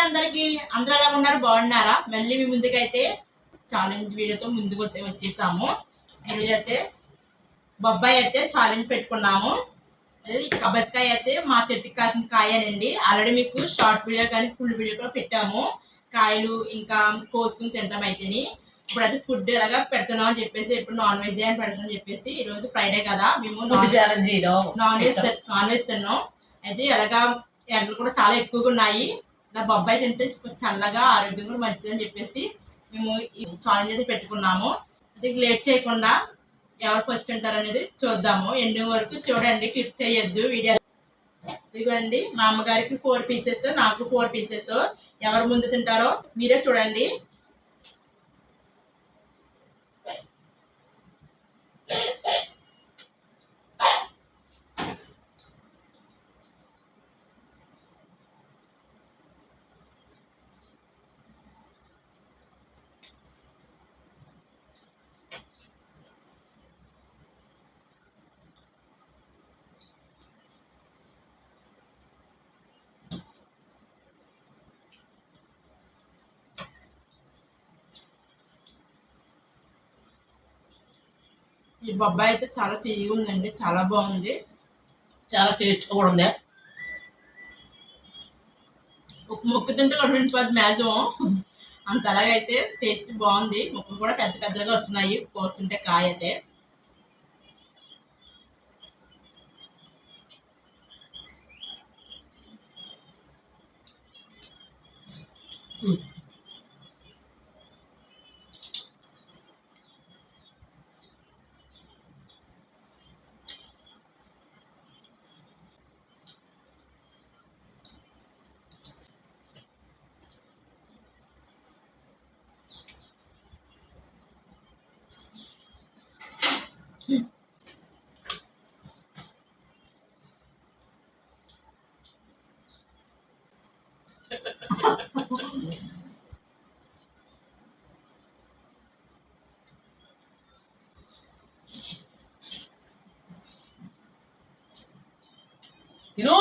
అందరికి అందరూ ఎలా ఉన్నారు? బాగున్నారా? మళ్ళీ మీ ముందుకైతే ఛాలెంజ్ వీడియోతో ముందుకు వచ్చేసాము. ఈరోజు అయితే బొబ్బాయి అయితే ఛాలెంజ్ పెట్టుకున్నాము. అదే కబద్కాయ అయితే మా చెట్టుకి కాసిన కాయనండి. ఆల్రెడీ మీకు షార్ట్ వీడియో కానీ ఫుల్ వీడియో కూడా పెట్టాము. కాయలు ఇంకా కోసుకుని తింటాం అయితేని. ఇప్పుడైతే ఫుడ్ ఎలాగా పెడుతున్నాం అని చెప్పేసి ఇప్పుడు నాన్ వెజ్ అని పెడతామని చెప్పేసి ఈరోజు ఫ్రైడే కదా మేము నాన్ వెజ్ తిన్నాం. అయితే ఎలాగా ఎండలు కూడా చాలా ఎక్కువగా ఉన్నాయి. ఇలా బొబ్బాయి తింటే చల్లగా ఆరోగ్యం కూడా మంచిది అని చెప్పేసి మేము ఈ ఛాలెంజ్ అయితే పెట్టుకున్నాము. అయితే లేట్ చేయకుండా ఎవరు ఫస్ట్ తింటారు అనేది చూద్దాము. ఎండింగ్ వరకు చూడండి, క్లిక్ చేయొద్దు వీడియో. ఇదిగోండి మా అమ్మగారికి 4 పీసెస్, నాకు 4 పీసెస్. ఎవరు ముందు తింటారో మీరే చూడండి. ఈ బొబ్బాయి అయితే చాలా తీయగా ఉందండి, చాలా బాగుంది, చాలా టేస్ట్ కూడా ఉంది. ఒక ముక్క తింటే 2 మ్యాక్సిమం అంత అలాగైతే టేస్ట్ బాగుంది. ముక్కలు కూడా పెద్ద పెద్దగా వస్తున్నాయి కోస్తుంటే కాయ అయితే. తిను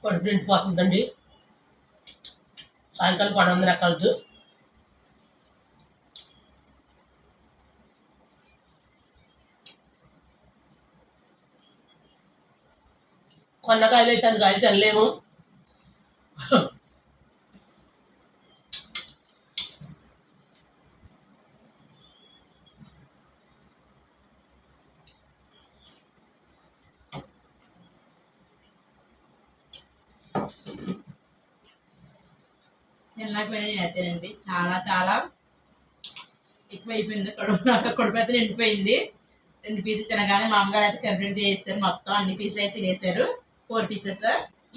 కడుపు నిండిపోతుందండి. సాయంకాలం 12 రకాలదు. కొన్నకాయలు అయితే అన్ని కాయలు తినలేము. తినలేకపోయినా అయితేనండి, చాలా చాలా ఎక్కువ అయిపోయింది. కడుపు అయితే నిండిపోయింది. 2 పీసులు తినగానే మా అమ్మగారు అయితే కంప్లీట్ చేస్తారు. మొత్తం అన్ని పీసులు అయితే తినేసారు, 4 పీసెస్.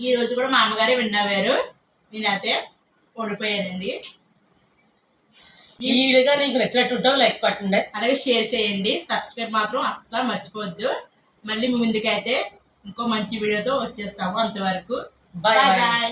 ఈ రోజు కూడా మా అమ్మగారే విన్నవారు, నేనైతే ఓడిపోయానండి. ఈ వీడియోగా నీకు నచ్చినట్టుంటావు లైక్ కొట్టండి, అలాగే షేర్ చేయండి. సబ్స్క్రైబ్ మాత్రం అస్సలు మర్చిపోవద్దు. మళ్ళీ ముందుకైతే ఇంకో మంచి వీడియోతో వచ్చేస్తాము. అంతవరకు బాయ్ బాయ్.